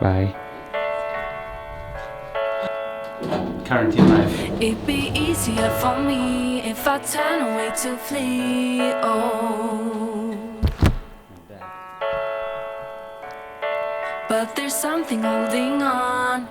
Bye. Quarantine life. It'd be easier for me if I turn away to flee. Oh, but there's something holding on.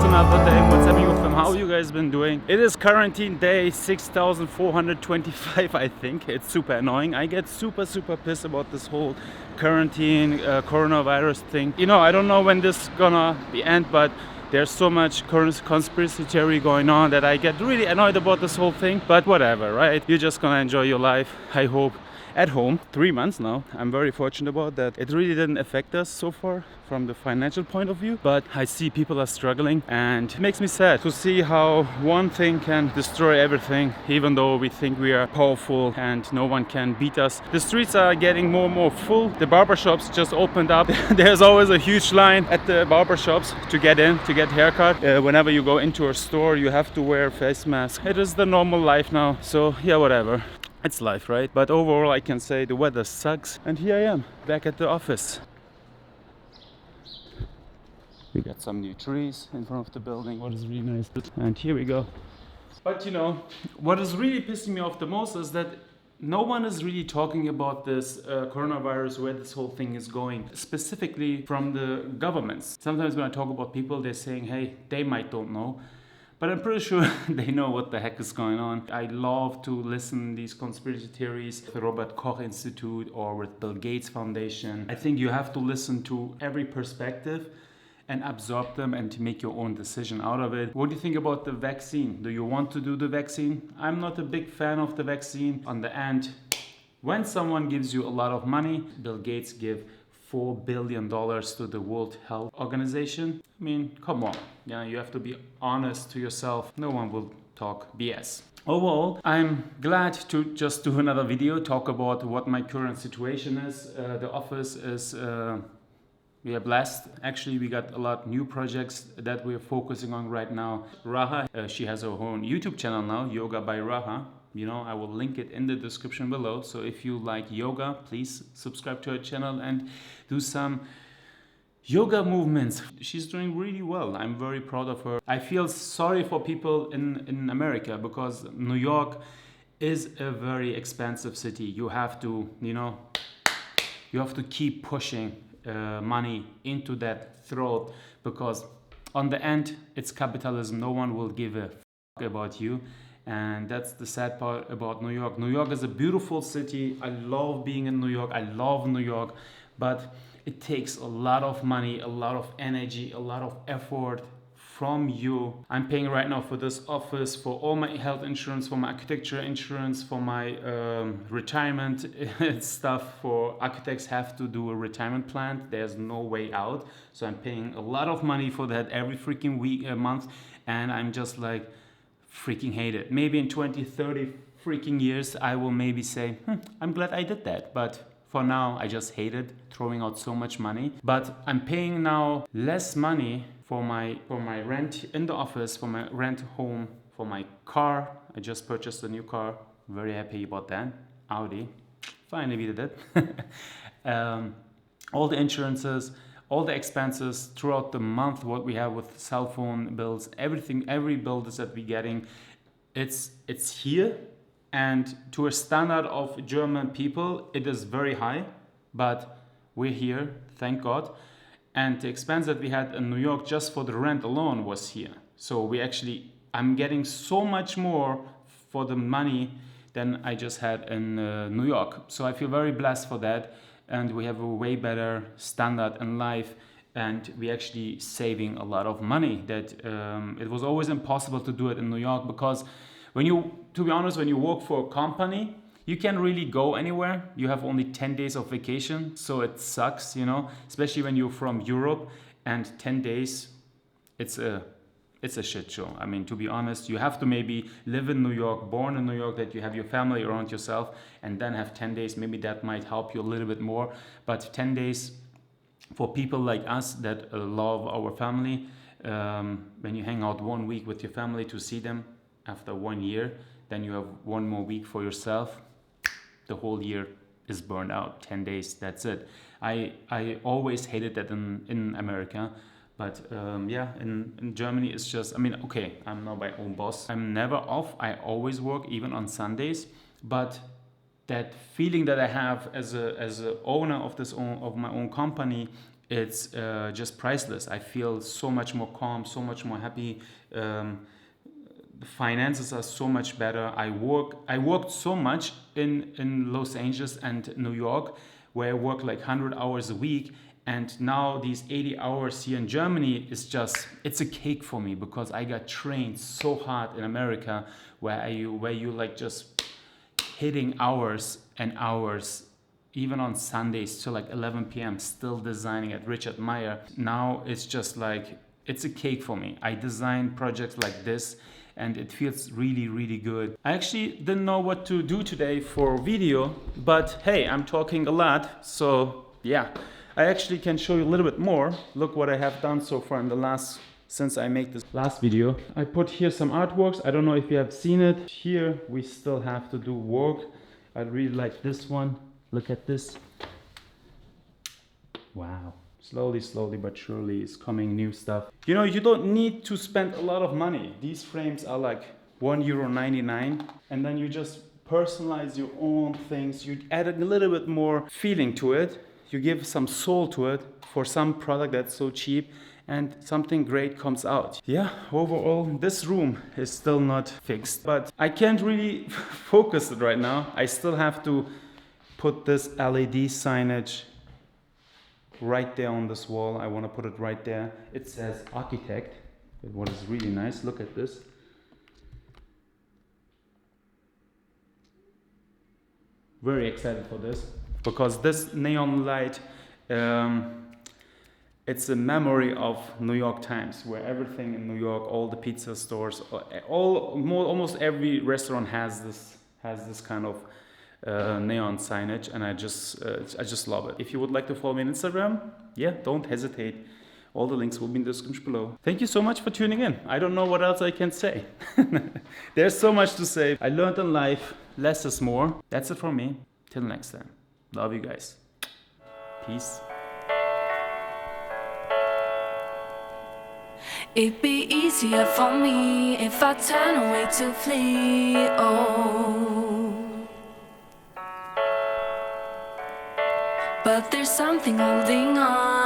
Another day. What's happening with them? How you guys been doing? It is quarantine day 6425, I think. It's super annoying. I get super pissed about this whole quarantine coronavirus thing. You know, I don't know when this is gonna be end, but there's so much conspiracy theory going on that I get really annoyed about this whole thing. But whatever, right? You're just gonna enjoy your life, I hope, at home. 3 months now. I'm very fortunate about that. It really didn't affect us so far from the financial point of view, but I see people are struggling, and it makes me sad to see how one thing can destroy everything, even though we think we are powerful and no one can beat us. The streets are getting more and more full. The barbershops just opened up. There's always a huge line at the barbershops to get in, to get haircut. Whenever you go into a store, you have to wear a face mask. It is the normal life now, so yeah, whatever. It's life, right? But overall, I can say the weather sucks, and here I am, back at the office. We got some new trees in front of the building, what is really nice. And here we go. But you know, what is really pissing me off the most is that no one is really talking about this coronavirus, where this whole thing is going, specifically from the governments. Sometimes when I talk about people, they're saying, hey, they might don't know. But I'm pretty sure they know what the heck is going on. I love to listen to these conspiracy theories with the Robert Koch Institute or with Bill Gates Foundation. I think you have to listen to every perspective and absorb them and to make your own decision out of it. What do you think about the vaccine? Do you want to do the vaccine? I'm not a big fan of the vaccine. On the end, when someone gives you a lot of money, Bill Gates gave $4 billion to the World Health Organization. I mean, come on. Yeah, you have to be honest to yourself. No one will talk BS. Overall, I'm glad to just do another video, talk about what my current situation is. The office is... we are blessed. Actually, we got a lot new projects that we're focusing on right now. Raha, she has her own YouTube channel now, Yoga by Raha. You know, I will link it in the description below. So if you like yoga, please subscribe to her channel and do some yoga movements. She's doing really well. I'm very proud of her. I feel sorry for people in America, because New York is a very expensive city. You have to, you know, you have to keep pushing money into that throat, because on the end it's capitalism. No one will give a fuck about you, and that's the sad part about New York. New York is a beautiful city. I love being in New York. I love New York, but it takes a lot of money, a lot of energy, a lot of effort from you. I'm paying right now for this office, for all my health insurance, for my architecture insurance, for my retirement stuff. For architects have to do a retirement plan. There's no way out. So I'm paying a lot of money for that every freaking month. And I'm just like, freaking hate it. Maybe in 20, 30 freaking years, I will maybe say, I'm glad I did that. But for now, I just hate it, throwing out so much money. But I'm paying now less money for my rent in the office, for my rent home, for my car. I just purchased a new car. Very happy about that. Audi. Finally we did it. All the insurances, all the expenses throughout the month, what we have with cell phone bills, everything, every bill that we're getting, it's here. And to a standard of German people, it is very high, but we're here, thank God. And the expense that we had in New York just for the rent alone was here. So I'm getting so much more for the money than I just had in New York. So I feel very blessed for that. And we have a way better standard in life. And we actually saving a lot of money that it was always impossible to do it in New York, because to be honest, when you work for a company, you can't really go anywhere. You have only 10 days of vacation, so it sucks, you know, especially when you're from Europe, and 10 days, it's a shit show. I mean, to be honest, you have to maybe live in New York, born in New York, that you have your family around yourself, and then have 10 days. Maybe that might help you a little bit more, but 10 days, for people like us that love our family, when you hang out 1 week with your family to see them after 1 year, then you have 1 more week for yourself. The whole year is burned out. 10 days, that's it. I always hated that in America. But yeah, in Germany, it's just, I mean, okay, I'm now my own boss. I'm never off. I always work, even on Sundays. But that feeling that I have as a owner of my own company, it's just priceless. I feel so much more calm, so much more happy. The finances are so much better. I worked so much in Los Angeles and New York, where I work like 100 hours a week. And now these 80 hours here in Germany is just, it's a cake for me, because I got trained so hard in America, where you like just hitting hours and hours, even on Sundays till like 11 p.m. still designing at Richard Meier. Now it's just like, it's a cake for me. I design projects like this and it feels really, really good. I actually didn't know what to do today for video, but hey, I'm talking a lot, so yeah. I actually can show you a little bit more. Look what I have done so far in the since I made this last video. I put here some artworks. I don't know if you have seen it. Here we still have to do work. I really like this one. Look at this. Wow. Slowly but surely is coming new stuff. You know, you don't need to spend a lot of money. These frames are like €1.99, and then you just personalize your own things. You add a little bit more feeling to it. You give some soul to it for some product that's so cheap, and something great comes out. Yeah, overall, this room is still not fixed, but I can't really focus it right now. I still have to put this LED signage right there on this wall. I want to put it right there. It says architect, what is really nice. Look at this. Very excited for this, because this neon light, it's a memory of New York Times, where everything in New York, all the pizza stores, almost every restaurant has this kind of neon signage, and I just love it. If you would like to follow me on Instagram, yeah, don't hesitate. All the links will be in the description below. Thank you so much for tuning in. I don't know what else I can say. There's so much to say. I learned in life, less is more. That's it from me. Till next time. Love you guys. Peace. It'd be easier for me if I turn away to flee. Oh, but there's something holding on.